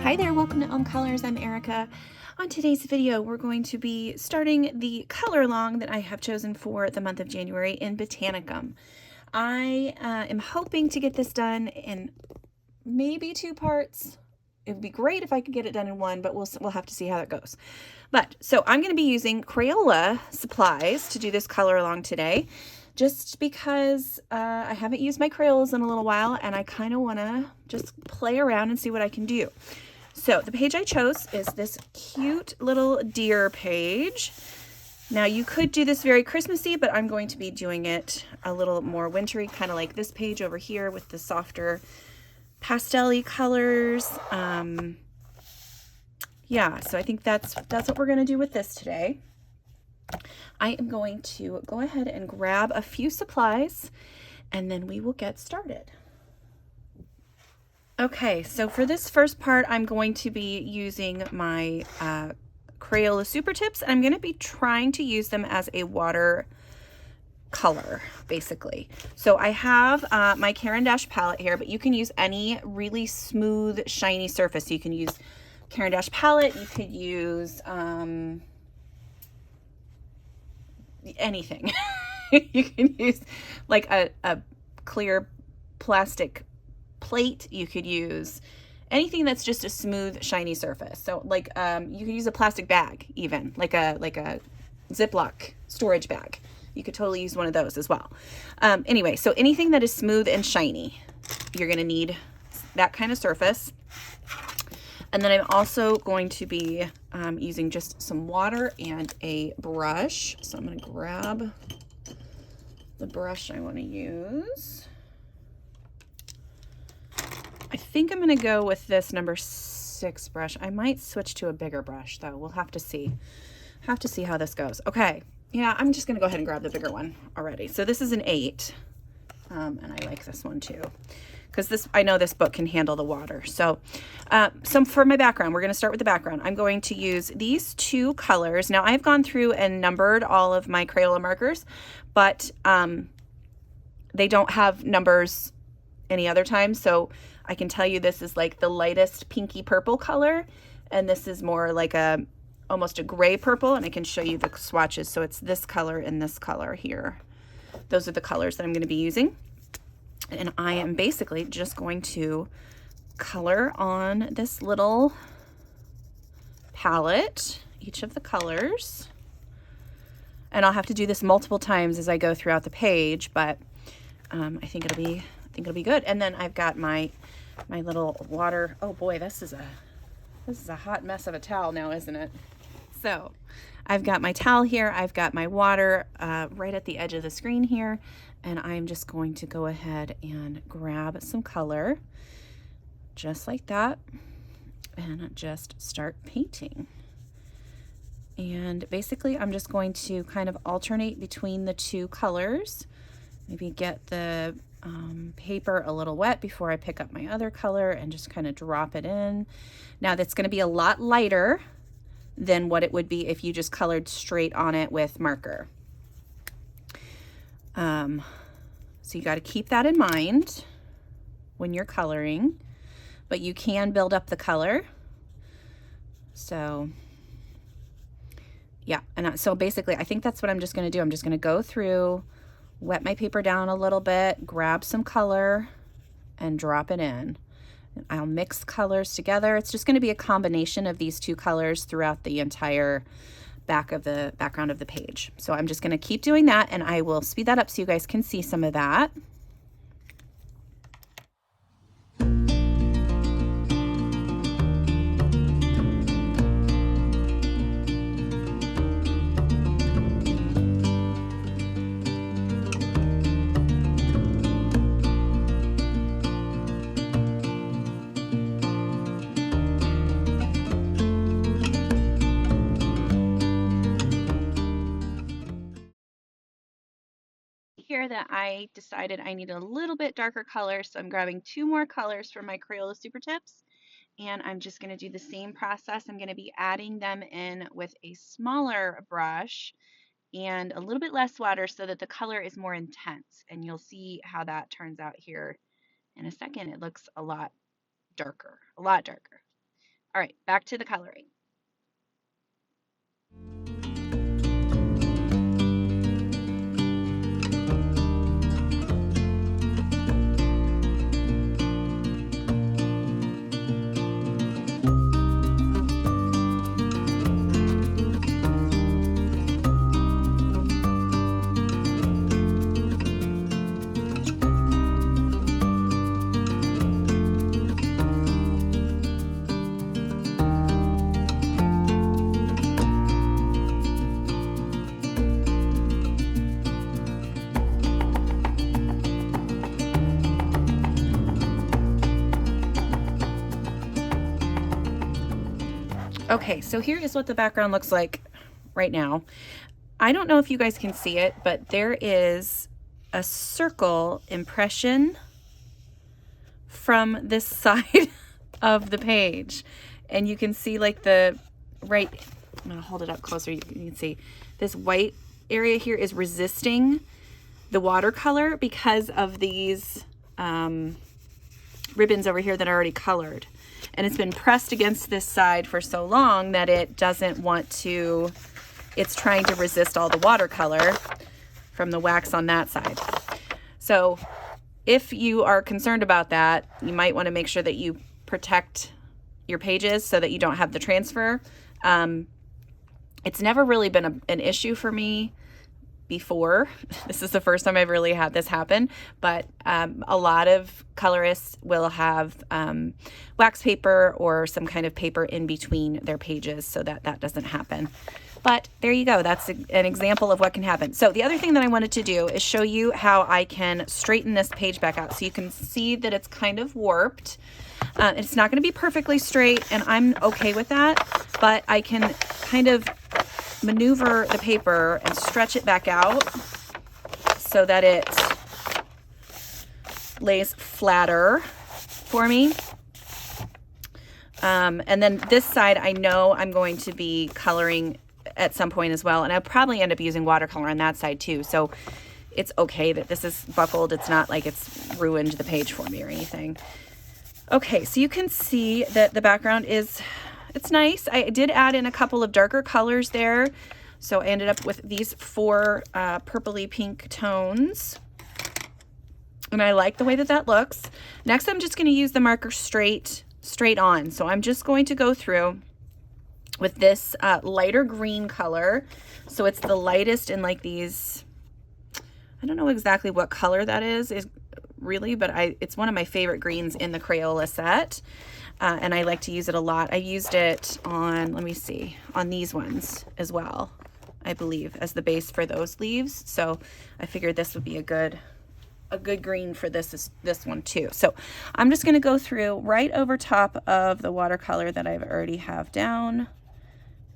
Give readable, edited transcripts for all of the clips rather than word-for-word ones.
Hi there, welcome to Colors. I'm Erica. On today's video, we're going to be starting the color along that I have chosen for the month of January in Botanicum. I am hoping to get this done in maybe 2 parts. It would be great if I could get it done in 1, but we'll have to see how that goes. So I'm going to be using Crayola supplies to do this color along today, just because I haven't used my Crayolas in a little while, and I kind of want to just play around and see what I can do. So the page I chose is this cute little deer page. Now you could do this very Christmassy, but I'm going to be doing it a little more wintry, kind of like this page over here with the softer pastel-y colors. Yeah, so I think that's what we're going to do with this today. I am going to go ahead and grab a few supplies, and then we will get started. Okay, so for this first part, I'm going to be using my Crayola Super Tips, and I'm going to be trying to use them as a water color, basically. So I have my Caran d'Ache palette here, but you can use any really smooth, shiny surface. You can use Caran d'Ache palette, you could use anything. You can use like a clear plastic plate. You could use anything that's just a smooth, shiny surface. So like you could use a plastic bag, even like a Ziploc storage bag. You could totally use one of those as well. Anyway, so anything that is smooth and shiny, you're going to need that kind of surface. And then I'm also going to be using just some water and a brush. So I'm going to grab the brush I want to use. I think I'm going to go with this number 6 brush. I might switch to a bigger brush though. We'll have to see. Have to see how this goes. Okay. Yeah, I'm just going to go ahead and grab the bigger one already. So this is an 8. And I like this one too, because I know this book can handle the water. So for my background, we're going to start with the background. I'm going to use these 2 colors. Now I've gone through and numbered all of my Crayola markers, but they don't have numbers any other time. So I can tell you this is like the lightest pinky purple color, and this is more like almost a gray purple, and I can show you the swatches. So it's this color and this color here. Those are the colors that I'm going to be using. And I am basically just going to color on this little palette, each of the colors. And I'll have to do this multiple times as I go throughout the page, but I think it'll be good. And then I've got my little water. Oh boy, this is a hot mess of a towel now, isn't it? So I've got my towel here. I've got my water right at the edge of the screen here. And I'm just going to go ahead and grab some color just like that and just start painting. And basically I'm just going to kind of alternate between the 2 colors. Maybe get the paper a little wet before I pick up my other color and just kind of drop it in. Now that's going to be a lot lighter than what it would be if you just colored straight on it with marker. So you got to keep that in mind when you're coloring, but you can build up the color. So yeah, and so basically I think that's what I'm just going to do. I'm just going to go through, wet my paper down a little bit, grab some color and drop it in. I'll mix colors together. It's just going to be a combination of these 2 colors throughout the entire background of the page. So I'm just going to keep doing that, and I will speed that up so you guys can see some of that. Here that I decided I need a little bit darker color, so I'm grabbing 2 more colors from my Crayola Super Tips, and I'm just going to do the same process. I'm going to be adding them in with a smaller brush and a little bit less water so that the color is more intense, and you'll see how that turns out here in a second. It looks a lot darker, a lot darker. All right, back to the coloring. Okay, so here is what the background looks like right now. I don't know if you guys can see it, but there is a circle impression from this side of the page. And you can see like the right, I'm gonna hold it up closer, you can see this white area here is resisting the watercolor because of these ribbons over here that are already colored. And it's been pressed against this side for so long that it doesn't want to, it's trying to resist all the watercolor from the wax on that side. So if you are concerned about that, you might want to make sure that you protect your pages so that you don't have the transfer. It's never really been an issue for me before. This is the first time I've really had this happen, but a lot of colorists will have wax paper or some kind of paper in between their pages so that that doesn't happen. But there you go. That's an example of what can happen. So the other thing that I wanted to do is show you how I can straighten this page back out. So you can see that it's kind of warped. It's not going to be perfectly straight, and I'm okay with that, but I can kind of maneuver the paper and stretch it back out so that it lays flatter for me. And then this side, I know I'm going to be coloring at some point as well, and I'll probably end up using watercolor on that side too. So it's okay that this is buckled. It's not like it's ruined the page for me or anything. Okay, so you can see that the background is, it's nice. I did add in a couple of darker colors there. So I ended up with these 4 purpley pink tones. And I like the way that that looks. Next, I'm just going to use the marker straight on. So I'm just going to go through with this lighter green color. So it's the lightest in like these, I don't know exactly what color that is really, but it's one of my favorite greens in the Crayola set. And I like to use it a lot. I used it on, let me see, on these ones as well, I believe, as the base for those leaves. So I figured this would be a good green for this one too. So I'm just going to go through right over top of the watercolor that I've already have down,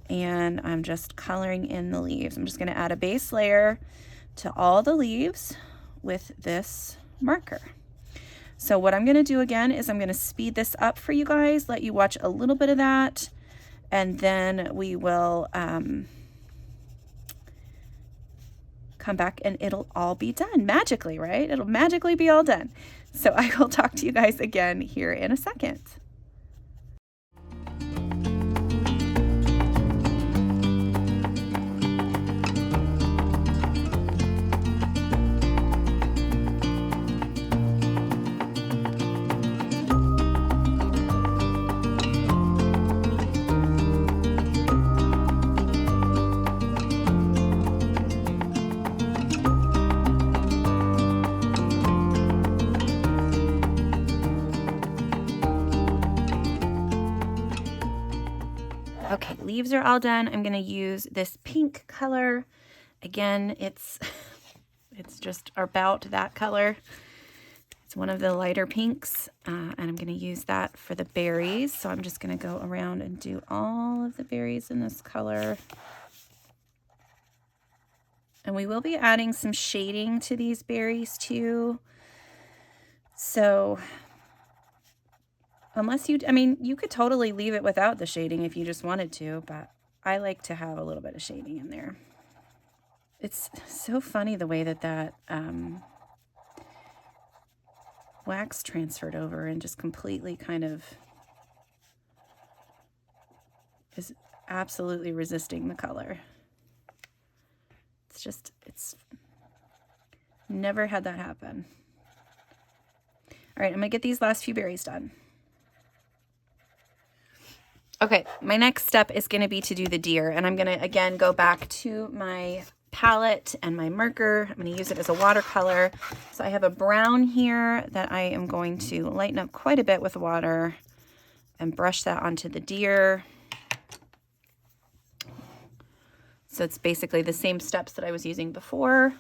and I'm just coloring in the leaves. I'm just going to add a base layer to all the leaves with this marker. So what I'm going to do again is I'm going to speed this up for you guys, let you watch a little bit of that, and then we will come back and it'll all be done magically, right? It'll magically be all done. So I will talk to you guys again here in a second. Okay, leaves are all done. I'm going to use this pink color. Again, it's just about that color. It's one of the lighter pinks, and I'm going to use that for the berries. So I'm just going to go around and do all of the berries in this color. And we will be adding some shading to these berries too. So unless you, I mean, you could totally leave it without the shading if you just wanted to, but I like to have a little bit of shading in there. It's so funny the way that that wax transferred over and just completely kind of is absolutely resisting the color. It's never had that happen. All right, I'm gonna get these last few berries done. Okay, my next step is gonna be to do the deer, and I'm gonna, again, go back to my palette and my marker. I'm gonna use it as a watercolor. So I have a brown here that I am going to lighten up quite a bit with water and brush that onto the deer. So it's basically the same steps that I was using before.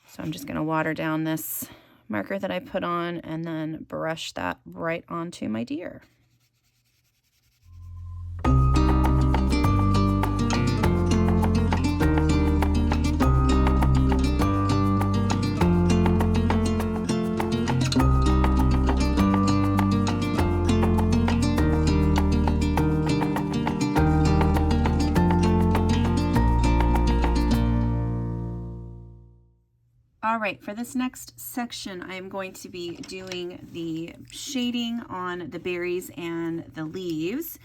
So I'm just gonna water down this marker that I put on and then brush that right onto my deer. All right, for this next section, I am going to be doing the shading on the berries and the leaves.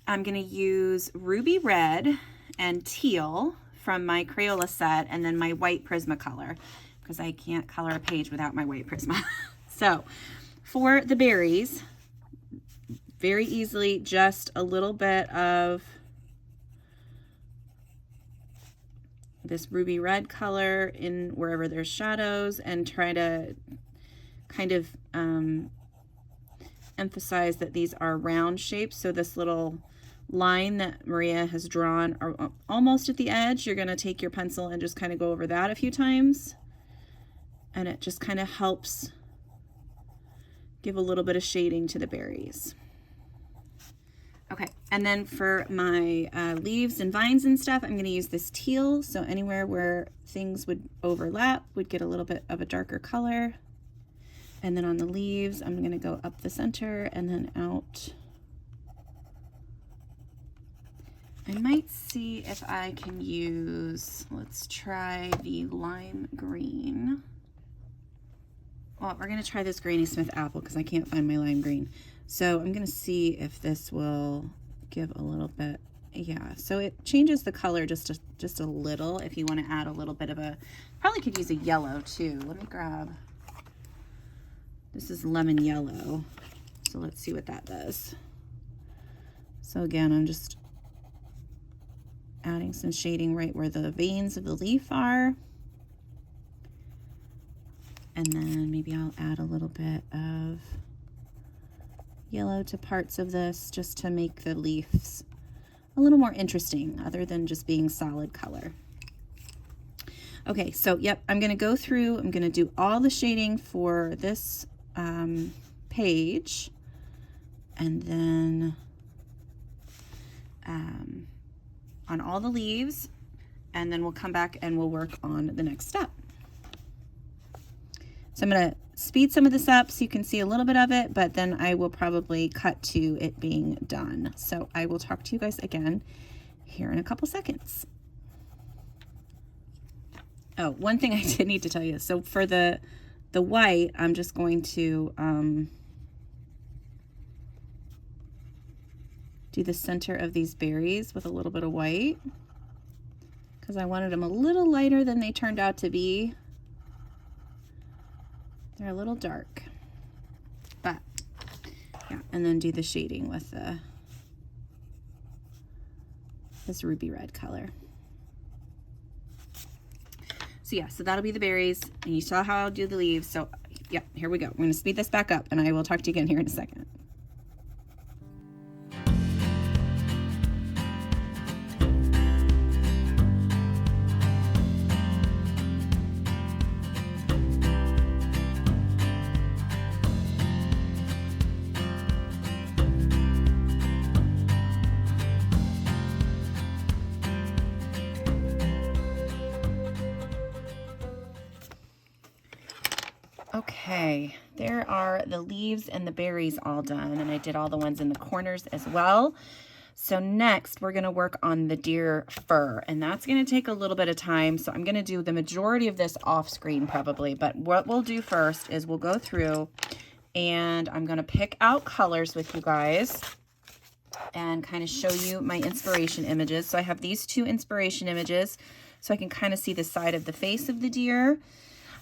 I'm going to use ruby red and teal from my Crayola set, and then my white Prismacolor, because I can't color a page without my white Prisma. So for the berries, very easily, just a little bit of this ruby red color in wherever there's shadows, and try to kind of emphasize that these are round shapes. So this little line that Maria has drawn are almost at the edge. You're going to take your pencil and just kind of go over that a few times, and it just kind of helps give a little bit of shading to the berries. Okay, and then for my leaves and vines and stuff, I'm going to use this teal. So anywhere where things would overlap would get a little bit of a darker color. And then on the leaves, I'm going to go up the center and then out. I might see if I can use, let's try the lime green. Well, we're going to try this Granny Smith apple because I can't find my lime green. So I'm going to see if this will give a little bit. Yeah, so it changes the color just a little. If you want to add a little bit of a, probably could use a yellow too. Let me grab, this is lemon yellow. So let's see what that does. So again, I'm just adding some shading right where the veins of the leaf are. And then maybe I'll add a little bit of yellow to parts of this just to make the leaves a little more interesting other than just being solid color. Okay, so yep, I'm going to go through, I'm going to do all the shading for this page, and then on all the leaves, and then we'll come back and we'll work on the next step. So I'm going to speed some of this up so you can see a little bit of it, but then I will probably cut to it being done. So I will talk to you guys again here in a couple seconds. Oh, one thing I did need to tell you. So for the white, I'm just going to do the center of these berries with a little bit of white because I wanted them a little lighter than they turned out to be. They're a little dark, but yeah, and then do the shading with this ruby red color. So yeah, so that'll be the berries, and you saw how I'll do the leaves. So yeah, here we go. We're going to speed this back up, and I will talk to you again here in a second. Okay, there are the leaves and the berries all done, and I did all the ones in the corners as well. So next we're going to work on the deer fur, and that's going to take a little bit of time. So I'm going to do the majority of this off screen probably, but what we'll do first is we'll go through and I'm going to pick out colors with you guys. and kind of show you my inspiration images. So I have these two inspiration images so I can kind of see the side of the face of the deer.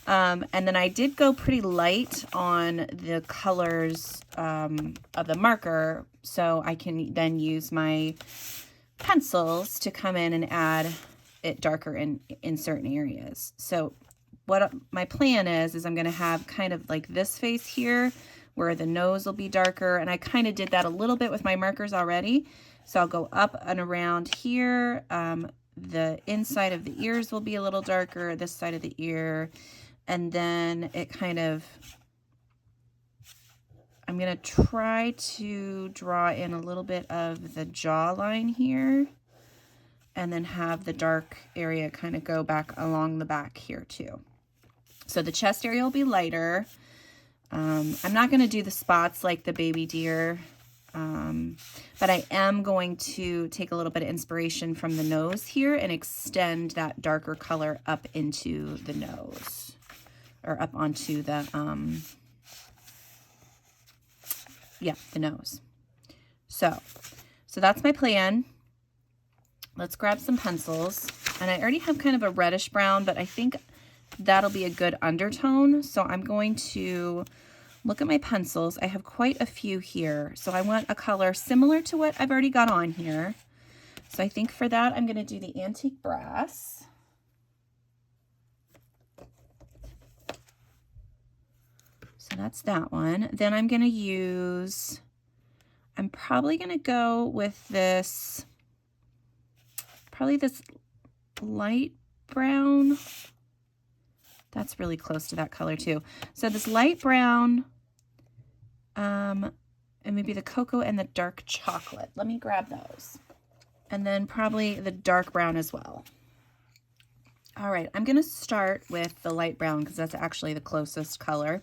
And then I did go pretty light on the colors of the marker, so I can then use my pencils to come in and add it darker in certain areas. So what my plan is I'm going to have kind of like this face here where the nose will be darker, and I kind of did that a little bit with my markers already. So I'll go up and around here. The inside of the ears will be a little darker, this side of the ear, and then it kind of, I'm going to try to draw in a little bit of the jawline here, and then have the dark area kind of go back along the back here too. So the chest area will be lighter. I'm not going to do the spots like the baby deer, but I am going to take a little bit of inspiration from the nose here and extend that darker color up into the nose, or up onto the, yeah, the nose. So that's my plan. Let's grab some pencils, and I already have kind of a reddish brown, but I think that'll be a good undertone. So I'm going to look at my pencils. I have quite a few here. So I want a color similar to what I've already got on here. So I think for that, I'm going to do the antique brass. So that's that one. Then I'm going to use, I'm probably going to go with this, probably this light brown. That's really close to that color too. So this light brown, and maybe the cocoa and the dark chocolate. Let me grab those. And then probably the dark brown as well. All right, I'm gonna start with the light brown because that's actually the closest color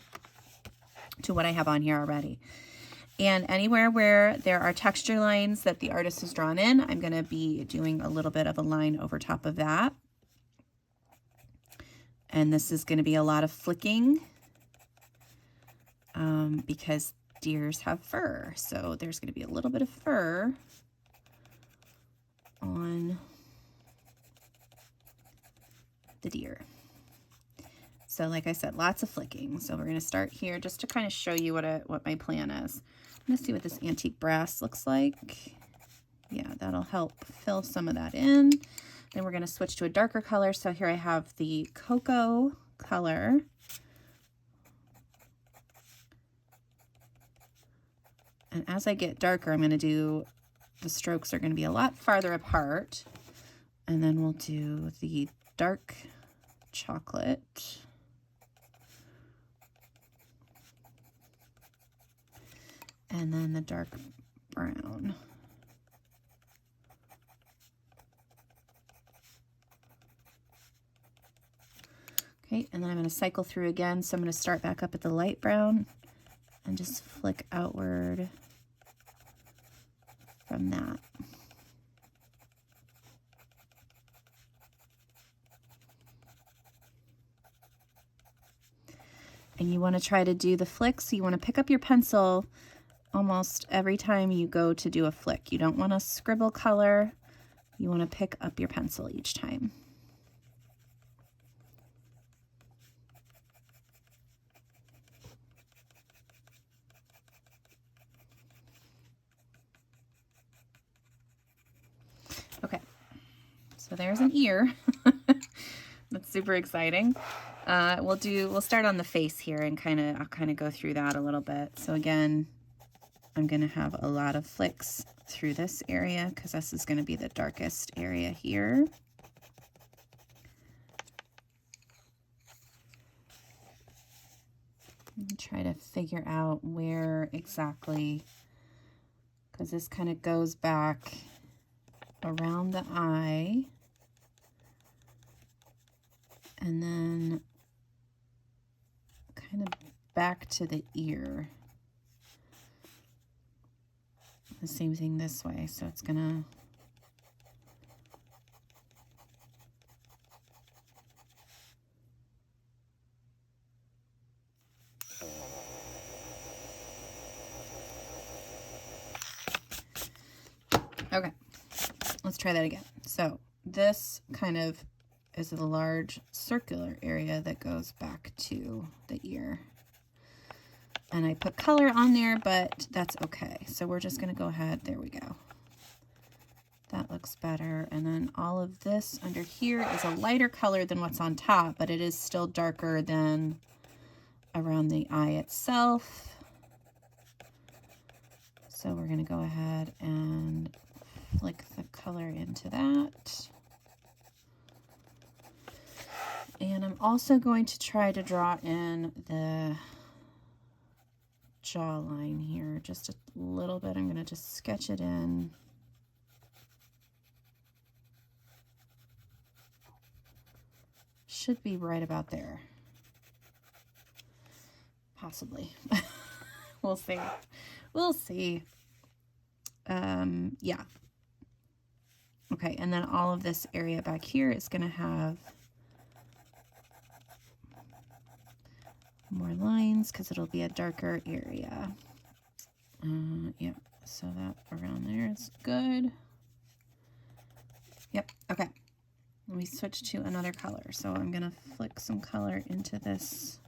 to what I have on here already. And anywhere where there are texture lines that the artist has drawn in, I'm gonna be doing a little bit of a line over top of that. And this is going to be a lot of flicking because deers have fur. So there's going to be a little bit of fur on the deer. So like I said, lots of flicking. So we're going to start here just to kind of show you what my plan is. I'm going to see what this antique brass looks like. Yeah, that'll help fill some of that in. Then we're going to switch to a darker color. So here I have the cocoa color. And as I get darker, I'm going to do, the strokes are going to be a lot farther apart. And then we'll do the dark chocolate. And then the dark brown. Okay, and then I'm going to cycle through again. So I'm going to start back up at the light brown and just flick outward from that. And you want to try to do the flicks. So you want to pick up your pencil almost every time you go to do a flick. You don't want to scribble color. You want to pick up your pencil each time. Okay, so there's an ear. That's super exciting. We'll start on the face here and I'll kind of go through that a little bit. So again, I'm going to have a lot of flicks through this area because this is going to be the darkest area here. Try to figure out where exactly, because this kind of goes back around the eye and then kind of back to the ear. The same thing this way, so it's gonna try that again. So this kind of is a large circular area that goes back to the ear. And I put color on there, but that's okay. So we're just going to go ahead. There we go. That looks better. And then all of this under here is a lighter color than what's on top, but it is still darker than around the eye itself. So we're going to go ahead and flick the color into that. And I'm also going to try to draw in the jawline here just a little bit. I'm going to just sketch it in. Should be right about there. Possibly. We'll see. We'll see. Yeah. Okay, and then all of this area back here is going to have more lines because it'll be a darker area. Yeah, so that around there is good. Yep, okay. Let me switch to another color. So I'm going to flick some color into this.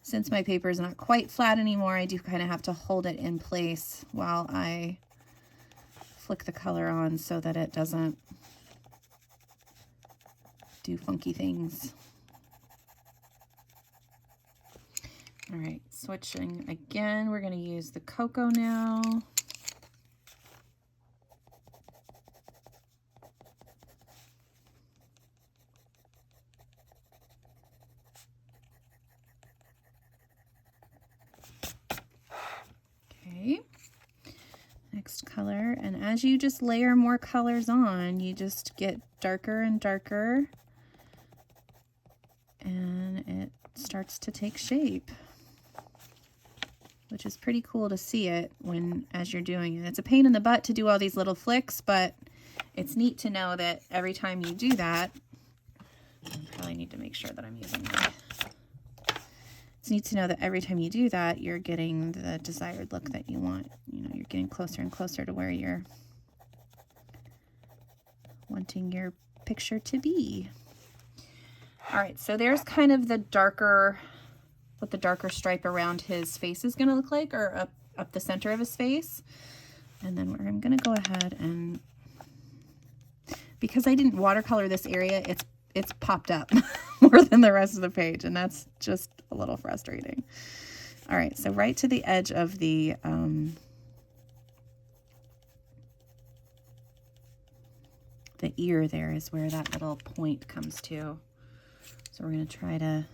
Since my paper is not quite flat anymore, I do kind of have to hold it in place while I flick the color on so that it doesn't do funky things. All right, switching again. We're going to use the cocoa now. Okay, next color. And as you just layer more colors on, you just get darker and darker, and it starts to take shape, which is pretty cool to see it as you're doing it. It's a pain in the butt to do all these little flicks, but it's neat to know that every time you do that, I probably need to make sure that I'm using that. It's neat to know that every time you do that, you're getting the desired look that you want. You know, you're getting closer and closer to where you're wanting your picture to be. All right, so there's kind of the darker, what the darker stripe around his face is going to look like, or up the center of his face. And then I'm going to go ahead and, because I didn't watercolor this area, it's popped up more than the rest of the page, and that's just a little frustrating. All right, so right to the edge of the ear there is where that little point comes to. So we're going to try to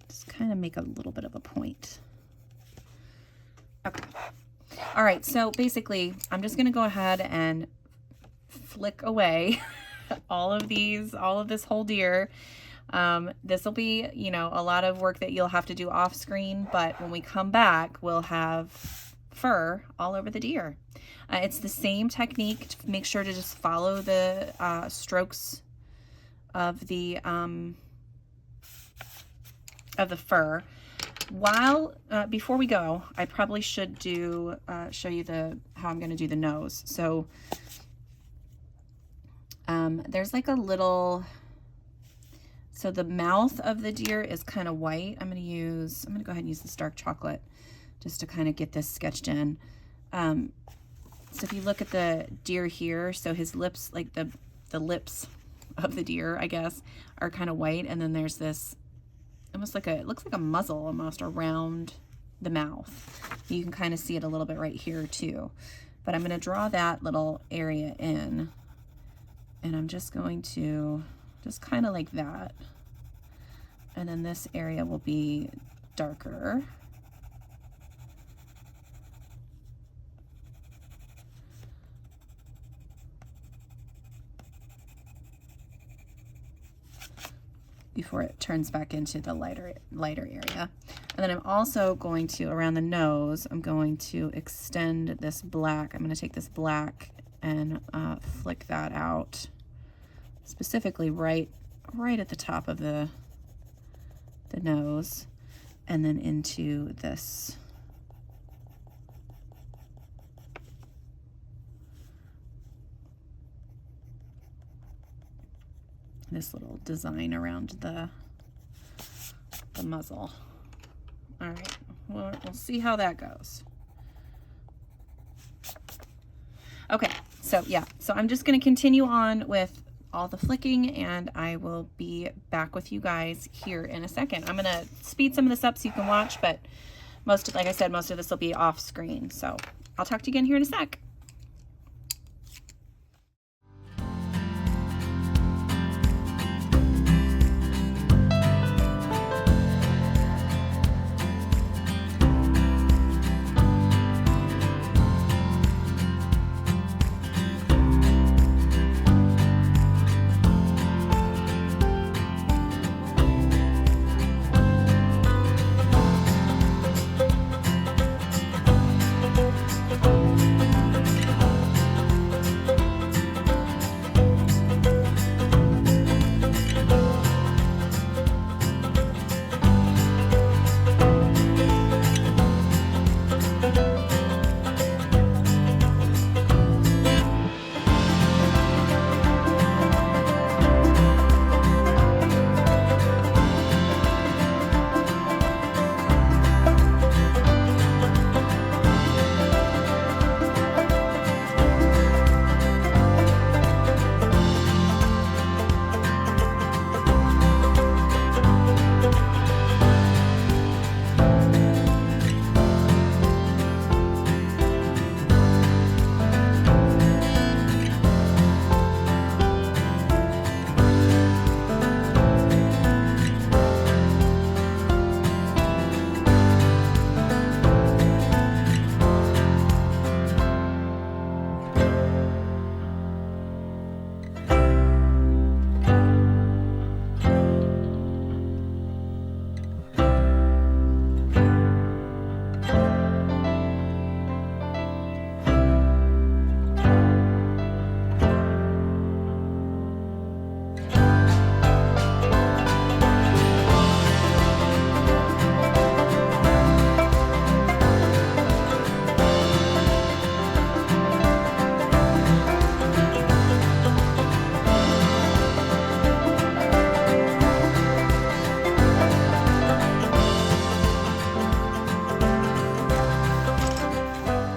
just kind of make a little bit of a point. Okay. All right, so basically I'm just going to go ahead and flick away all of this whole deer. This will be, you know, a lot of work that you'll have to do off screen, but when we come back, we'll have fur all over the deer. It's the same technique. Make sure to just follow the strokes of the fur. While before we go, I probably should show you how I'm going to do the nose. So there's like a little, so the mouth of the deer is kind of white. I'm going to go ahead and use this dark chocolate just to kind of get this sketched in. So if you look at the deer here, so his lips, like the lips of the deer, I guess, are kind of white. And then there's this almost like it looks like a muzzle almost around the mouth. You can kind of see it a little bit right here too. But I'm going to draw that little area in. And I'm just going to just kind of like that. And then this area will be darker. Before it turns back into the lighter area. And then I'm also going to, around the nose, I'm going to extend this black. I'm going to take this black and flick that out, specifically right at the top of the nose, and then into this this little design around the muzzle. All right, we'll see how that goes. Okay, so yeah, so I'm just going to continue on with all the flicking, and I will be back with you guys here in a second. I'm going to speed some of this up so you can watch, but like I said, most of this will be off screen. So I'll talk to you again here in a sec.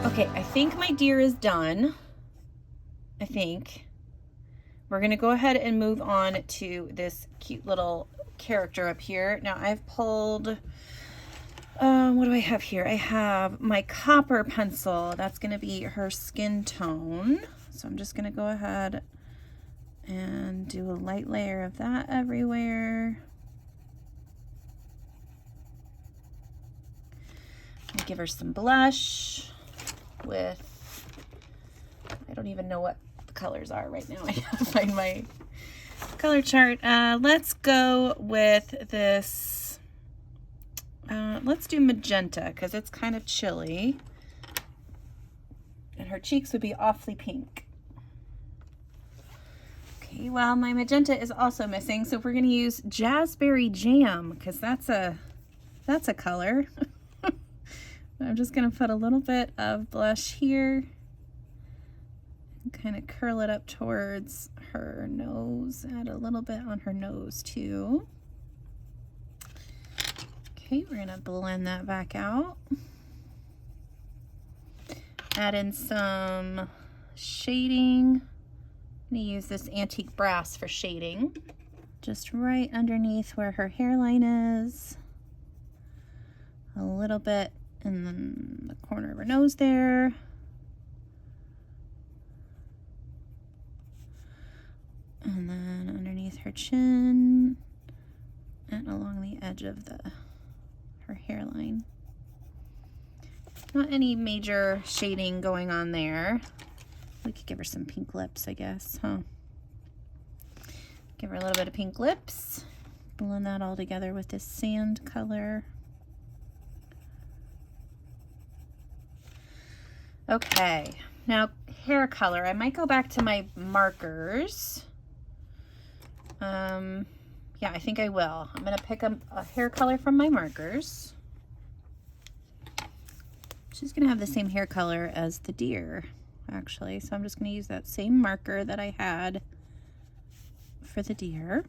Okay, I think my deer is done. I think. We're gonna go ahead and move on to this cute little character up here. Now I've pulled, what do I have here? I have my copper pencil. That's gonna be her skin tone. So I'm just gonna go ahead and do a light layer of that everywhere. I'll give her some blush with, I don't even know what the colors are right now. I gotta find my color chart. Let's go with this, let's do magenta because it's kind of chilly and her cheeks would be awfully pink. Okay, well my magenta is also missing, so we're gonna use Jazzberry Jam because that's a color. I'm just going to put a little bit of blush here and kind of curl it up towards her nose. Add a little bit on her nose too. Okay, we're going to blend that back out. Add in some shading. I'm going to use this antique brass for shading. Just right underneath where her hairline is. A little bit in the corner of her nose there. And then underneath her chin and along the edge of her hairline. Not any major shading going on there. We could give her some pink lips, I guess, huh? Give her a little bit of pink lips. Blend that all together with this sand color. Okay, now hair color. I might go back to my markers. Yeah, I think I will. I'm gonna pick up a hair color from my markers. She's gonna have the same hair color as the deer, actually. So I'm just gonna use that same marker that I had for the deer.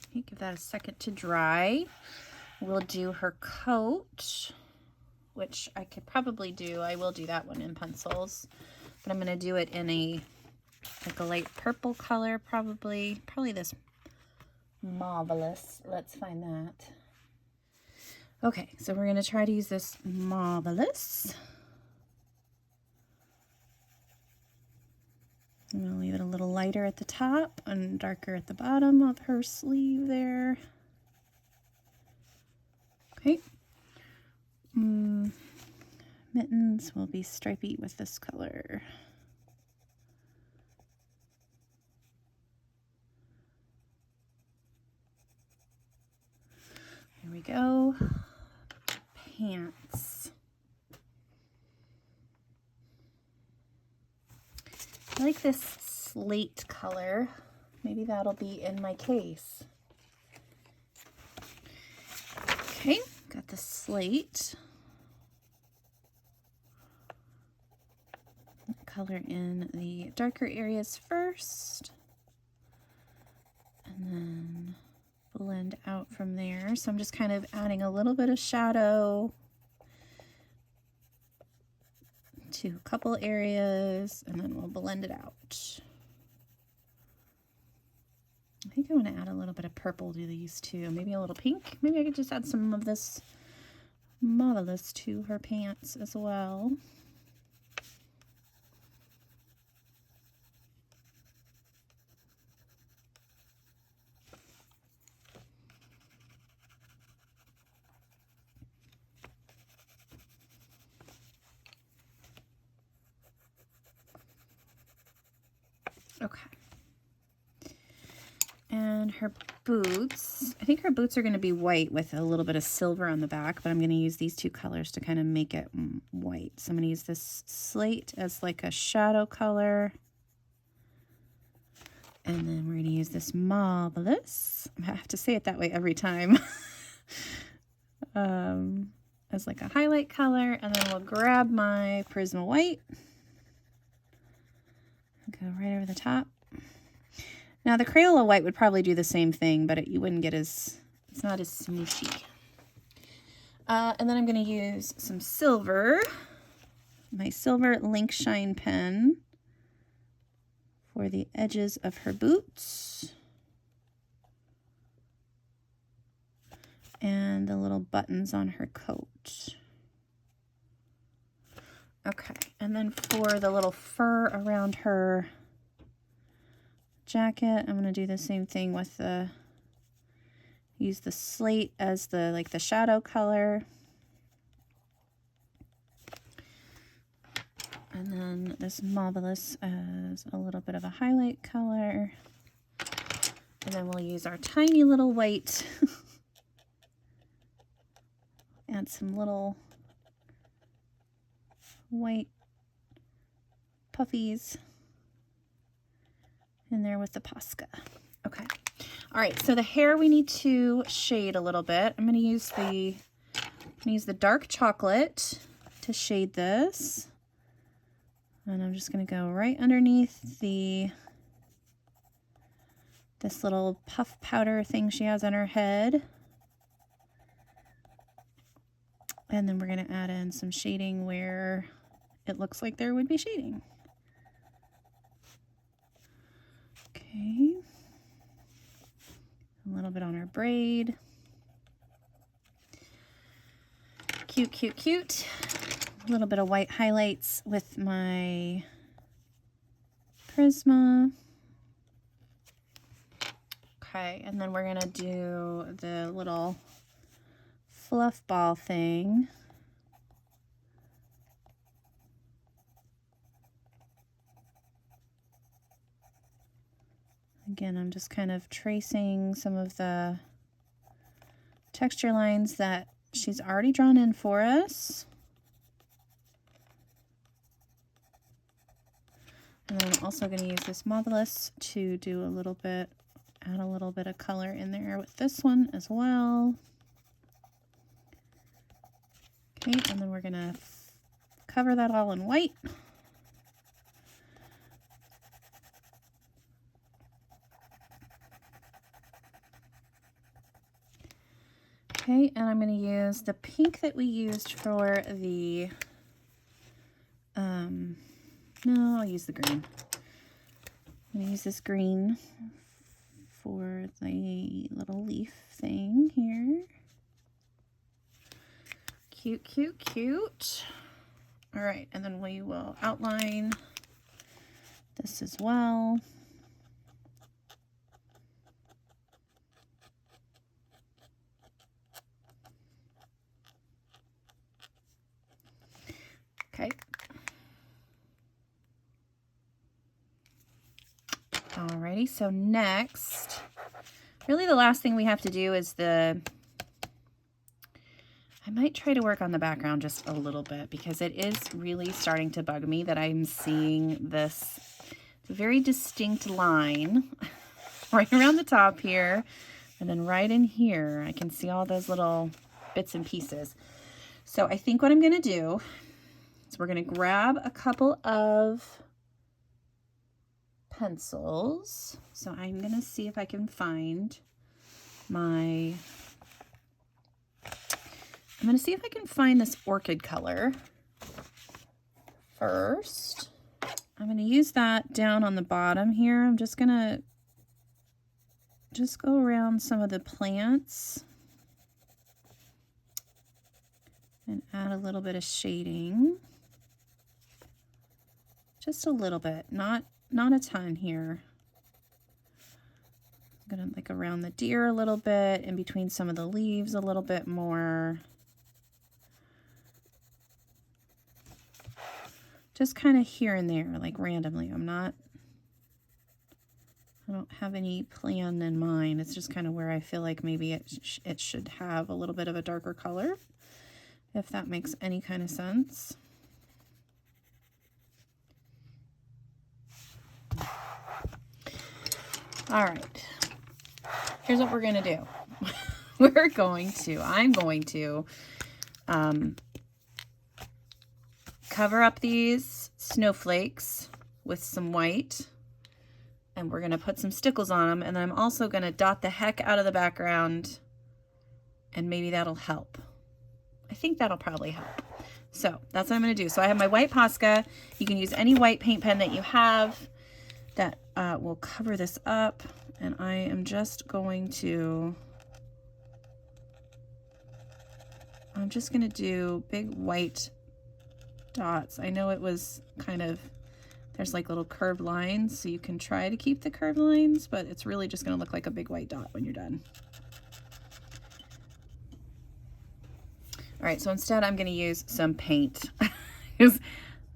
Okay, give that a second to dry. We'll do her coat, which I could probably do. I will do that one in pencils, but I'm going to do it in a light purple color, probably this Marvelous. Let's find that. Okay, so we're going to try to use this Marvelous. I'm going to leave it a little lighter at the top and darker at the bottom of her sleeve there. Okay. Mittens will be stripey with this color. Here we go. Pants. I like this slate color. Maybe that'll be in my case. Okay, got the slate. Color in the darker areas first, and then blend out from there. So I'm just kind of adding a little bit of shadow to a couple areas, and then we'll blend it out. I think I want to add a little bit of purple to these too, maybe a little pink. Maybe I could just add some of this Marvelous to her pants as well. Okay. And her boots, I think her boots are going to be white with a little bit of silver on the back, but I'm going to use these two colors to kind of make it white. So I'm going to use this slate as like a shadow color. And then we're going to use this Marvelous. I have to say it that way every time. As like a highlight color. And then we'll grab my Prisma White. Go right over the top. Now the Crayola white would probably do the same thing, but you wouldn't get it's not as smooshy. And then I'm going to use some silver, my silver Link Shine pen for the edges of her boots. And the little buttons on her coat. Okay, and then for the little fur around her jacket, I'm going to do the same thing with use the slate as the shadow color. And then this Marvelous as a little bit of a highlight color. And then we'll use our tiny little white. Add some little white puffies in there with the Posca. Okay. All right. So the hair we need to shade a little bit. I'm going to use the dark chocolate to shade this. And I'm just going to go right underneath this little puff powder thing she has on her head. And then we're going to add in some shading where it looks like there would be shading. Okay. A little bit on her braid. Cute, cute, cute. A little bit of white highlights with my Prisma. Okay, and then we're going to do the little fluff ball thing. Again, I'm just kind of tracing some of the texture lines that she's already drawn in for us. And then I'm also going to use this Marvelous to do add a little bit of color in there with this one as well. Okay, and then we're going to cover that all in white. Okay, and I'm going to use the pink that we used for the, no, I'll use the green. I'm going to use this green for the little leaf thing here. Cute, cute, cute. All right, and then we will outline this as well. Okay. Alrighty, so next, really the last thing we have to do is I might try to work on the background just a little bit because it is really starting to bug me that I'm seeing this very distinct line right around the top here, and then right in here I can see all those little bits and pieces. So I think what I'm going to do is we're going to grab a couple of pencils. So I'm going to see if I can find this orchid color first. I'm going to use that down on the bottom here. I'm just going to go around some of the plants and add a little bit of shading. Just a little bit, not a ton here. I'm gonna like around the deer a little bit, in between some of the leaves a little bit more. Just kind of here and there, like randomly. I don't have any plan in mind. It's just kind of where I feel like maybe it should have a little bit of a darker color, if that makes any kind of sense. All right, here's what we're gonna do. I'm going to cover up these snowflakes with some white, and we're gonna put some stickles on them, and then I'm also gonna dot the heck out of the background, and maybe that'll help. I think that'll probably help. So that's what I'm gonna do. So I have my white Posca. You can use any white paint pen that you have that will cover this up, and I am just going to, do big white dots. I know it was kind of, there's like little curved lines, so you can try to keep the curved lines, but it's really just going to look like a big white dot when you're done. All right, so instead I'm going to use some paint because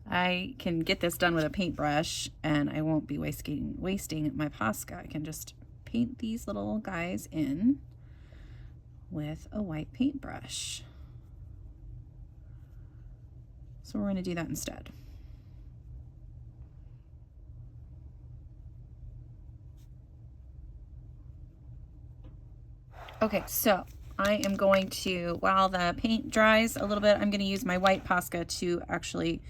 I can get this done with a paintbrush and I won't be wasting my Posca. I can just paint these little guys in with a white paintbrush. So we're going to do that instead. Okay, so I am going to, while the paint dries a little bit, I'm going to use my white Posca to actually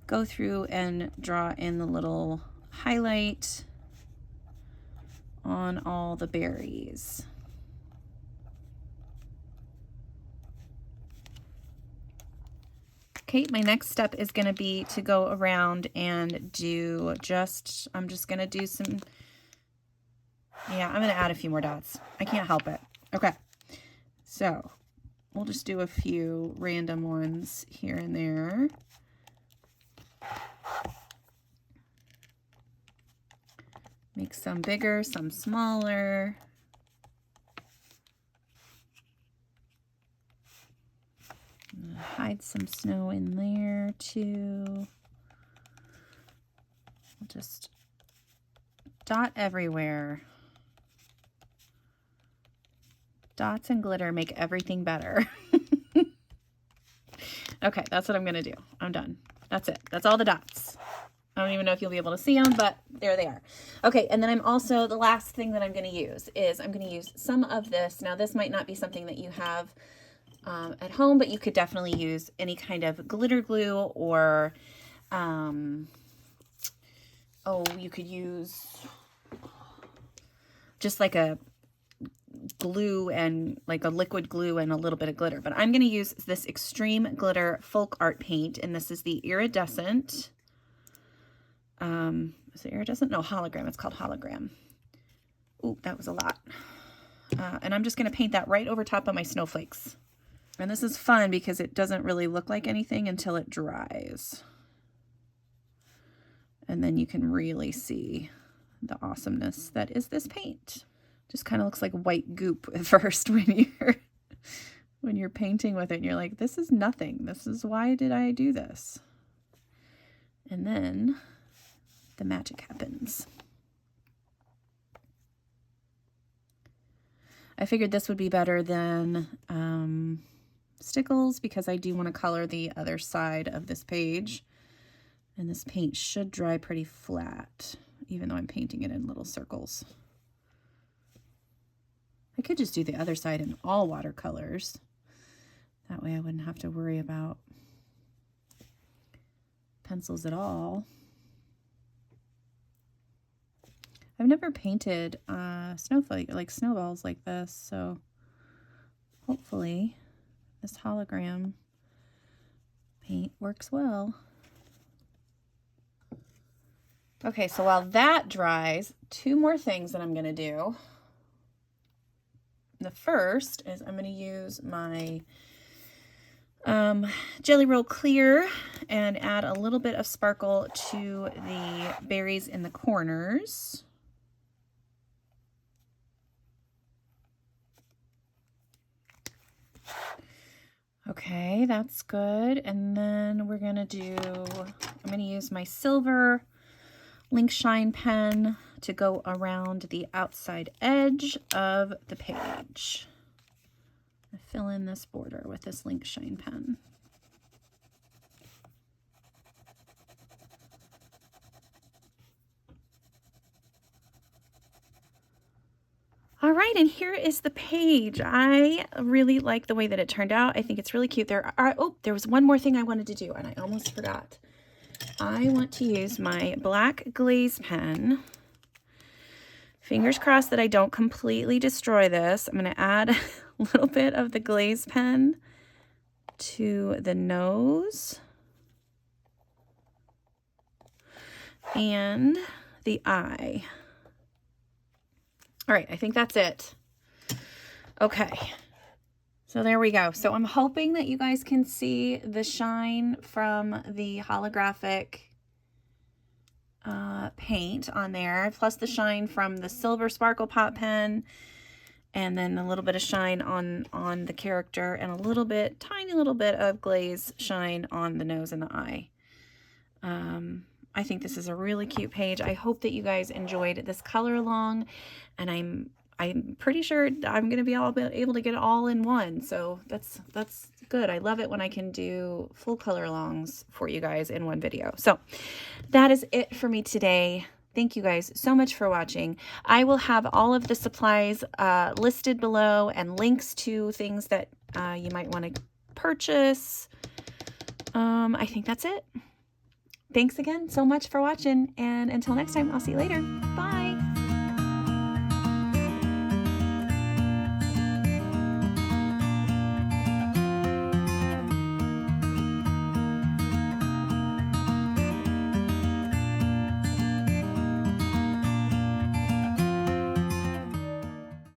go through and draw in the little highlight on all the berries. Okay, my next step is going to be to go around and do I'm just going to do some, yeah, I'm going to add a few more dots. I can't help it. Okay, so we'll just do a few random ones here and there. Make some bigger, some smaller. Hide some snow in there too. I'll just dot everywhere. Dots and glitter make everything better. Okay, that's what I'm gonna do. I'm done. That's it. That's all the dots. I don't even know if you'll be able to see them, but there they are. Okay, and then I'm also, the last thing that I'm gonna use is I'm gonna use some of this. Now this might not be something that you have at home, but you could definitely use any kind of glitter glue, or you could use just like a glue and like a liquid glue and a little bit of glitter. But I'm going to use this Extreme Glitter Folk Art paint, and this is the iridescent. Is it iridescent? No, hologram. It's called hologram. Ooh, that was a lot. And I'm just going to paint that right over top of my snowflakes. And this is fun because it doesn't really look like anything until it dries. And then you can really see the awesomeness that is this paint. Just kind of looks like white goop at first when you're painting with it and you're like, this is nothing. This is, why did I do this? And then the magic happens. I figured this would be better than Stickles because I do want to color the other side of this page. And this paint should dry pretty flat, even though I'm painting it in little circles. I could just do the other side in all watercolors. That way I wouldn't have to worry about pencils at all. I've never painted snowflake, like snowballs like this, so hopefully this hologram paint works well. Okay, so while that dries, two more things that I'm going to do. The first is I'm going to use my Jelly Roll Clear and add a little bit of sparkle to the berries in the corners. Okay, that's good. And then we're going to do, I'm going to use my silver Link Shine pen to go around the outside edge of the page. I fill in this border with this Link Shine pen. All right, and here is the page. I really like the way that it turned out. I think it's really cute. There was one more thing I wanted to do, and I almost forgot. I want to use my black glaze pen. Fingers crossed that I don't completely destroy this. I'm going to add a little bit of the glaze pen to the nose and the eye. All right, I think that's it. Okay, so there we go. So I'm hoping that you guys can see the shine from the holographic paint on there, plus the shine from the silver sparkle pot pen, and then a little bit of shine on the character, and a little bit, tiny little bit of glaze shine on the nose and the eye. I think this is a really cute page. I hope that you guys enjoyed this color along, and I'm pretty sure I'm going to be able to get it all in one. So that's good. I love it when I can do full color alongs for you guys in one video. So that is it for me today. Thank you guys so much for watching. I will have all of the supplies listed below and links to things that you might want to purchase. I think that's it. Thanks again so much for watching, and until next time, I'll see you later. Bye!